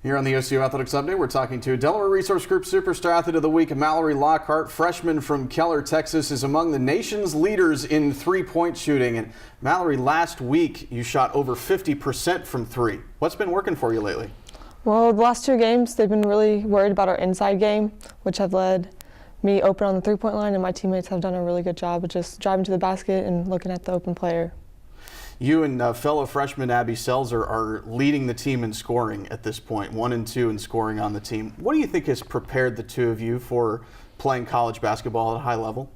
Here on the OCU Athletics Update, we're talking to Delaware Resource Group Superstar Athlete of the Week, Mallory Lockhart, freshman from Keller, Texas, is among the nation's leaders in three-point shooting. And Mallory, last week you shot over 50% from three. What's been working for you lately? Well, the last two games, they've been really worried about our inside game, which have led me open on the three-point line, and my teammates have done a really good job of just driving to the basket and looking at the open player. You and fellow freshman Abby Selzer are leading the team in scoring at this point, 1 and 2 in scoring on the team. What do you think has prepared the two of you for playing college basketball at a high level?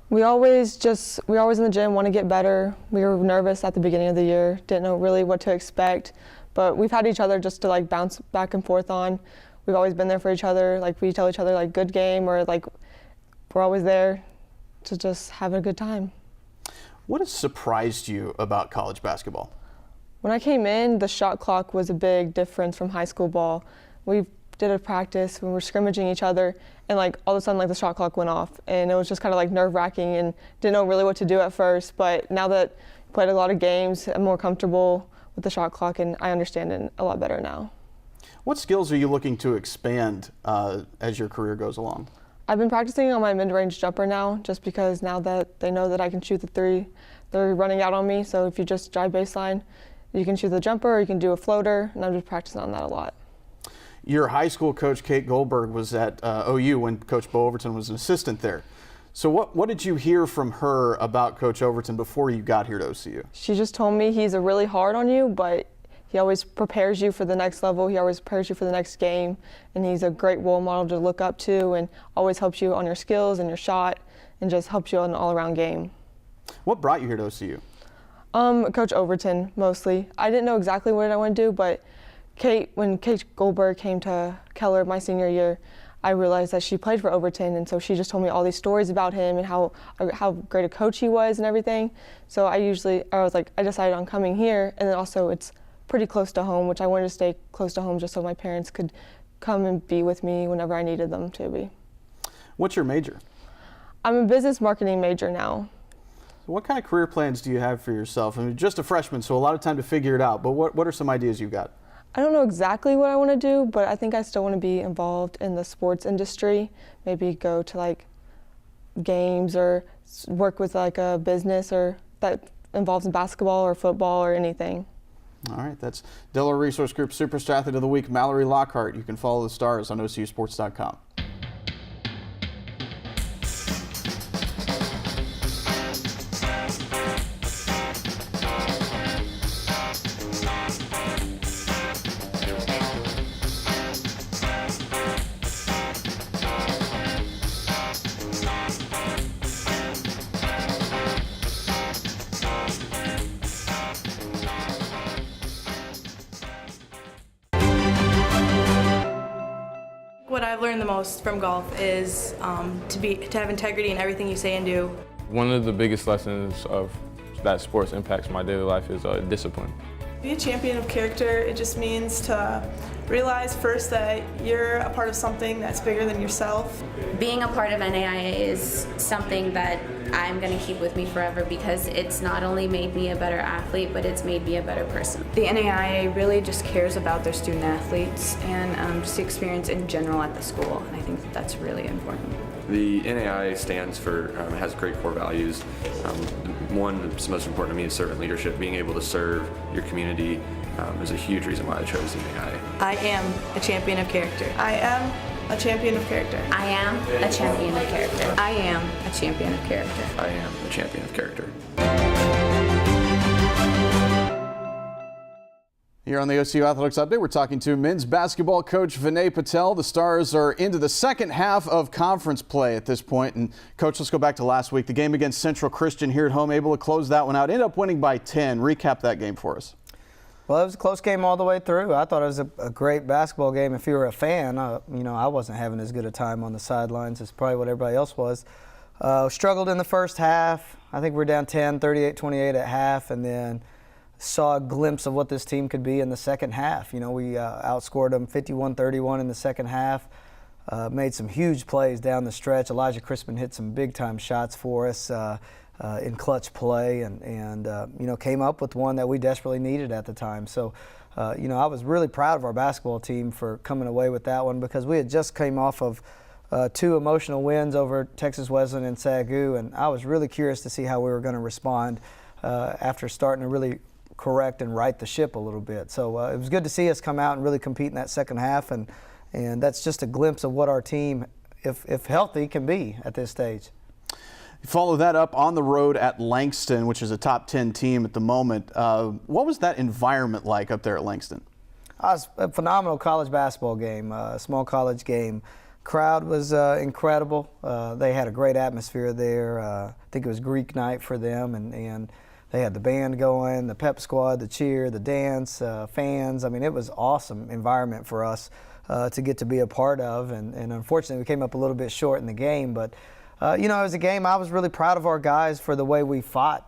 We always in the gym want to get better. We were nervous at the beginning of the year, didn't know really what to expect, but we've had each other just to like bounce back and forth on. We've always been there for each other. Like we tell each other like good game, or like we're always there to just have a good time. What has surprised you about college basketball? When I came in, the shot clock was a big difference from high school ball. We did a practice when we were scrimmaging each other, and like all of a sudden like the shot clock went off, and it was just kind of like nerve-wracking and didn't know really what to do at first. But now that I played a lot of games, I'm more comfortable with the shot clock, and I understand it a lot better now. What skills are you looking to expand as your career goes along? I've been practicing on my mid-range jumper now, just because now that they know that I can shoot the three, they're running out on me. So if you just drive baseline, you can shoot the jumper or you can do a floater, and I'm just practicing on that a lot. Your high school coach, Kate Goldberg, was at OU when Coach Bo Overton was an assistant there. So what did you hear from her about Coach Overton before you got here to OCU? She just told me he's really hard on you, but he always prepares you for the next level. He always prepares you for the next game, and he's a great role model to look up to, and always helps you on your skills and your shot, and just helps you on an all-around game. What brought you here to OCU? Coach Overton, mostly. I didn't know exactly what I want to do, but when Kate Goldberg came to Keller my senior year, I realized that she played for Overton, and so she just told me all these stories about him and how great a coach he was and everything. So I decided on coming here, and then also it's pretty close to home, which I wanted to stay close to home just so my parents could come and be with me whenever I needed them to be. What's your major? I'm a business marketing major now. So what kind of career plans do you have for yourself? I mean, just a freshman, so a lot of time to figure it out, but what are some ideas you've got? I don't know exactly what I want to do, but I think I still want to be involved in the sports industry, maybe go to like games or work with like a business or that involves in basketball or football or anything. All right, that's Delaware Resource Group Superstar Athlete of the Week, Mallory Lockhart. You can follow the stars on OCUsports.com. What I've learned the most from golf is to have integrity in everything you say and do. One of the biggest lessons of that sports impacts my daily life is discipline. Be a champion of character, it just means to realize first that you're a part of something that's bigger than yourself. Being a part of NAIA is something that I'm going to keep with me forever, because it's not only made me a better athlete, but it's made me a better person. The NAIA really just cares about their student athletes and just the experience in general at the school, and I think that that's really important. The NAIA stands for, has great core values. One that's most important to me is servant leadership. Being able to serve your community is a huge reason why I chose the NAIA. I am a champion of character. I am a champion of character. I am a champion of character. I am a champion of character. I am a champion of character. Here on the OCU Athletics Update, we're talking to men's basketball coach Vinay Patel. The Stars are into the second half of conference play at this point. And Coach, let's go back to last week. The game against Central Christian here at home, able to close that one out. Ended up winning by 10. Recap that game for us. Well, it was a close game all the way through. I thought it was a great basketball game. If you were a fan, I wasn't having as good a time on the sidelines as probably what everybody else was. Struggled in the first half. I think we were down 10, 38-28 at half, and then saw a glimpse of what this team could be in the second half. We outscored them 51-31 in the second half. Made some huge plays down the stretch. Elijah Crispin hit some big-time shots for us. in clutch play, and came up with one that we desperately needed at the time. So, I was really proud of our basketball team for coming away with that one, because we had just came off of 2 emotional wins over Texas Wesleyan and Sagu, and I was really curious to see how we were going to respond after starting to really correct and right the ship a little bit. So it was good to see us come out and really compete in that second half, and that's just a glimpse of what our team, if healthy, can be at this stage. Follow that up on the road at Langston, which is a top 10 team at the moment. What was that environment like up there at Langston? It was a phenomenal college basketball game, a small college game. Crowd was incredible. They had a great atmosphere there. I think it was Greek night for them, and they had the band going, the pep squad, the cheer, the dance, fans. I mean, it was awesome environment for us to get to be a part of, and unfortunately we came up a little bit short in the game, but it was a game I was really proud of our guys for the way we fought.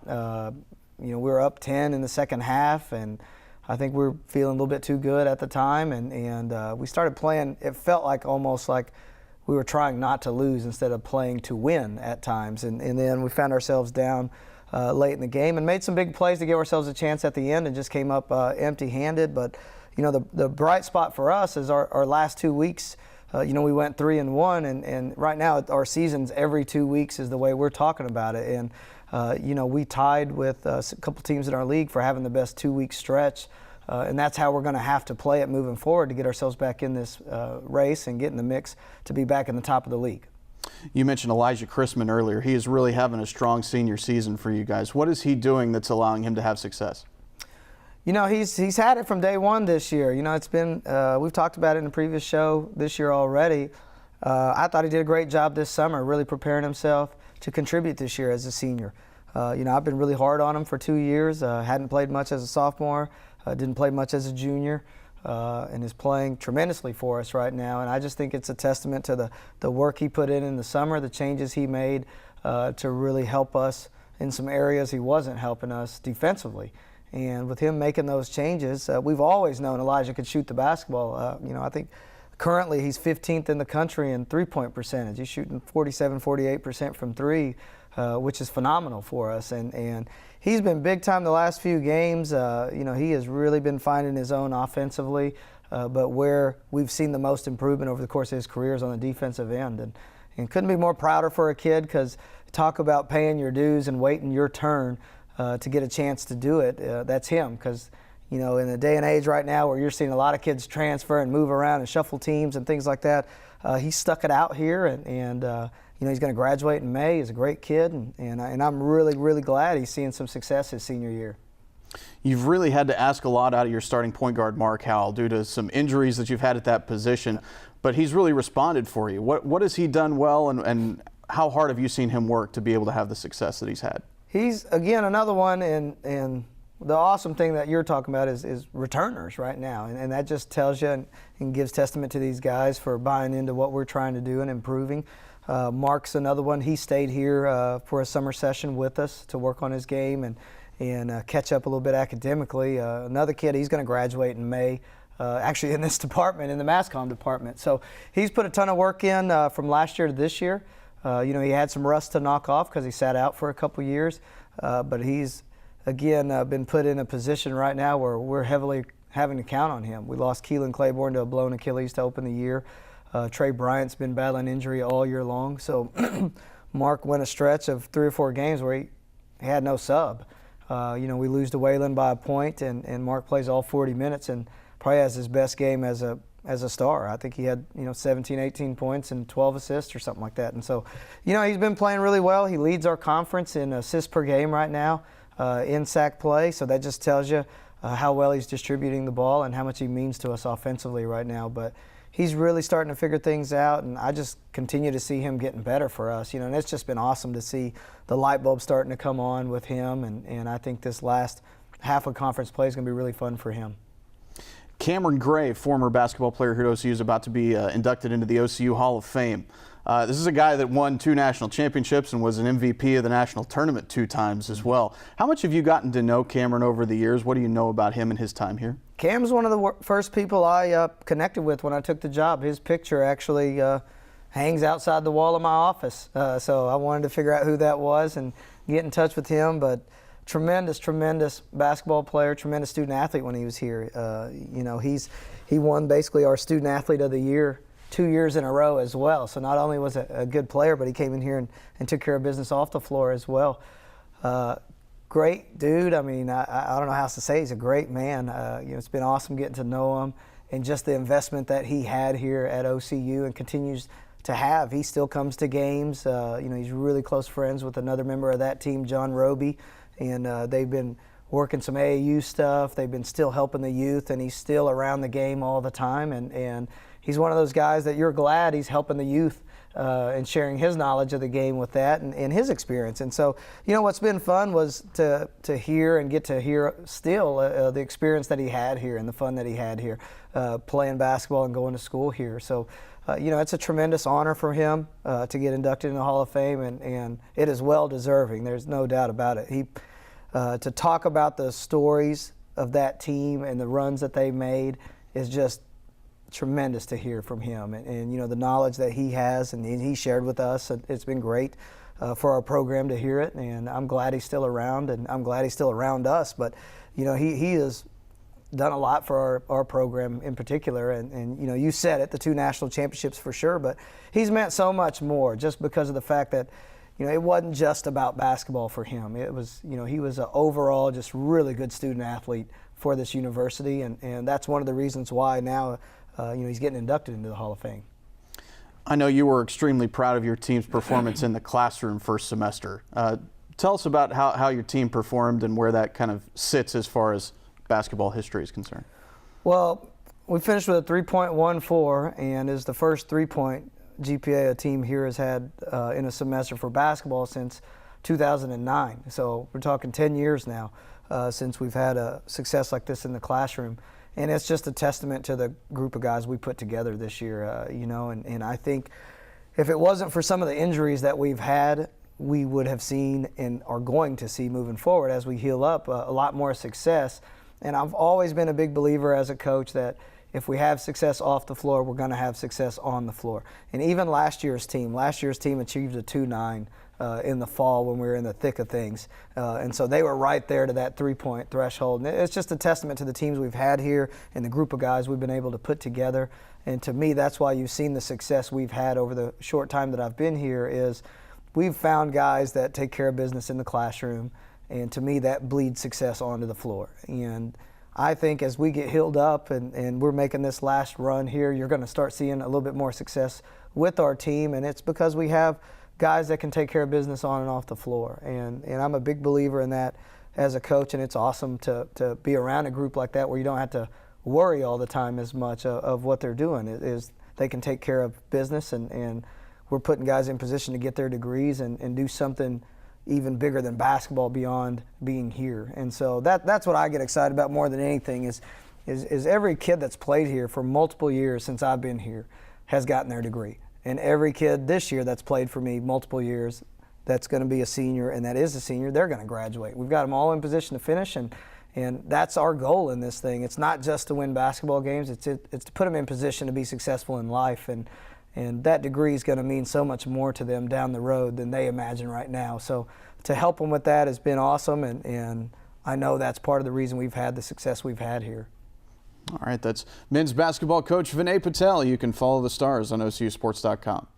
We were up 10 in the second half, and I think we were feeling a little bit too good at the time, and we started playing. It felt like almost like we were trying not to lose instead of playing to win at times, and then we found ourselves down late in the game and made some big plays to give ourselves a chance at the end, and just came up empty-handed. But the bright spot for us is our last 2 weeks. We went 3-1, and right now our seasons every 2 weeks is the way we're talking about it. And we tied with a couple teams in our league for having the best 2-week stretch, and that's how we're going to have to play it moving forward to get ourselves back in this race and get in the mix to be back in the top of the league. You mentioned Elijah Chrisman earlier. He is really having a strong senior season for you guys. What is he doing that's allowing him to have success? He's had it from day one this year. It's been, we've talked about it in the previous show this year already. I thought he did a great job this summer, really preparing himself to contribute this year as a senior. I've been really hard on him for 2 years. Hadn't played much as a sophomore, didn't play much as a junior, and is playing tremendously for us right now. And I just think it's a testament to the work he put in the summer, the changes he made to really help us in some areas he wasn't helping us defensively. And with him making those changes, we've always known Elijah could shoot the basketball. I think currently he's 15th in the country in three-point percentage. He's shooting 47-48% from three, which is phenomenal for us. And he's been big time the last few games. He has really been finding his own offensively, but where we've seen the most improvement over the course of his career is on the defensive end. And couldn't be more prouder for a kid, because talk about paying your dues and waiting your turn to get a chance to do it. That's him, because in the day and age right now where you're seeing a lot of kids transfer and move around and shuffle teams and things like that, he stuck it out here, and he's going to graduate in May. He's a great kid, and I'm really, really glad he's seeing some success his senior year. You've really had to ask a lot out of your starting point guard, Mark Howell, due to some injuries that you've had at that position, but he's really responded for you. What has he done well, and how hard have you seen him work to be able to have the success that he's had? He's, again, another one, and the awesome thing that you're talking about is returners right now, and that just tells you and gives testament to these guys for buying into what we're trying to do and improving. Mark's another one. He stayed here for a summer session with us to work on his game and catch up a little bit academically. Another kid, he's going to graduate in May, actually in this department, in the mass comm department. So he's put a ton of work in from last year to this year. He had some rust to knock off because he sat out for a couple years, but he's, again, been put in a position right now where we're heavily having to count on him. We lost Keelan Claiborne to a blown Achilles to open the year. Trey Bryant's been battling injury all year long, so Mark went a stretch of 3 or 4 games where he had no sub. We lose to Wayland by a point, and Mark plays all 40 minutes and probably has his best game as a star. I think he had 17, 18 points and 12 assists or something like that. And so, he's been playing really well. He leads our conference in assists per game right now in sack play. So that just tells you how well he's distributing the ball and how much he means to us offensively right now. But he's really starting to figure things out, and I just continue to see him getting better for us. And it's just been awesome to see the light bulb starting to come on with him. And I think this last half of conference play is going to be really fun for him. Cameron Gray, former basketball player here at OCU, is about to be inducted into the OCU Hall of Fame. This is a guy that won 2 national championships and was an MVP of the national tournament 2 times as well. How much have you gotten to know Cameron over the years? What do you know about him and his time here? Cam's one of the first people I connected with when I took the job. His picture actually hangs outside the wall of my office. So I wanted to figure out who that was and get in touch with him. But tremendous basketball player, tremendous student athlete when he was here. You know, he won basically our student athlete of the year 2 years in a row as well. So not only was a good player, but he came in here and took care of business off the floor as well. Great dude. I mean, I don't know how else to say. He's a great man. You know, it's been awesome getting to know him and just the investment that he had here at OCU and continues to have. He still comes to games. You know, he's really close friends with another member of that team, John Roby, and they've been working some AAU stuff. They've been still helping the youth, and he's still around the game all the time. And he's one of those guys that you're glad he's helping the youth and sharing his knowledge of the game with that and his experience. And so, you know, what's been fun was to hear and get to hear still the experience that he had here and the fun that he had here playing basketball and going to school here. So, you know, it's a tremendous honor for him to get inducted in the Hall of Fame, and it is well deserving. There's no doubt about it. To talk about the stories of that team and the runs that they made is just tremendous to hear from him, and you know, the knowledge that he has and he shared with us. It's been great for our program to hear it, and I'm glad he's still around, and I'm glad he's still around us. But you know, he has done a lot for our program in particular, and you know, you said it, the 2 national championships for sure, but he's meant so much more just because of the fact that, you know, it wasn't just about basketball for him. It was, you know, he was an overall just really good student athlete for this university, and that's one of the reasons why now you know, he's getting inducted into the Hall of Fame. I know you were extremely proud of your team's performance in the classroom first semester. Tell us about how your team performed and where that kind of sits as far as basketball history is concerned. Well, we finished with a 3.14 and is the first 3-point GPA a team here has had in a semester for basketball since 2009. So we're talking 10 years now since we've had a success like this in the classroom. And it's just a testament to the group of guys we put together this year, you know, and I think if it wasn't for some of the injuries that we've had, we would have seen and are going to see moving forward as we heal up a lot more success. And I've always been a big believer as a coach that if we have success off the floor, we're going to have success on the floor. And even last year's team achieved a 2.9 in the fall when we were in the thick of things. And so they were right there to that 3-point threshold. And it's just a testament to the teams we've had here and the group of guys we've been able to put together. And to me, that's why you've seen the success we've had over the short time that I've been here is we've found guys that take care of business in the classroom. And to me, that bleeds success onto the floor. And I think as we get healed up and we're making this last run here, you're going to start seeing a little bit more success with our team. And it's because we have guys that can take care of business on and off the floor. And I'm a big believer in that as a coach, and it's awesome to be around a group like that where you don't have to worry all the time as much of what they're doing. It is they can take care of business, and we're putting guys in position to get their degrees and do something even bigger than basketball beyond being here. And so that's what I get excited about more than anything is every kid that's played here for multiple years since I've been here has gotten their degree. And every kid this year that's played for me multiple years that's going to be a senior and that is a senior, they're going to graduate. We've got them all in position to finish, and that's our goal in this thing. It's not just to win basketball games, it's to put them in position to be successful in life. And that degree is going to mean so much more to them down the road than they imagine right now. So to help them with that has been awesome, and I know that's part of the reason we've had the success we've had here. All right, that's men's basketball coach Vinay Patel. You can follow the Stars on OCUsports.com.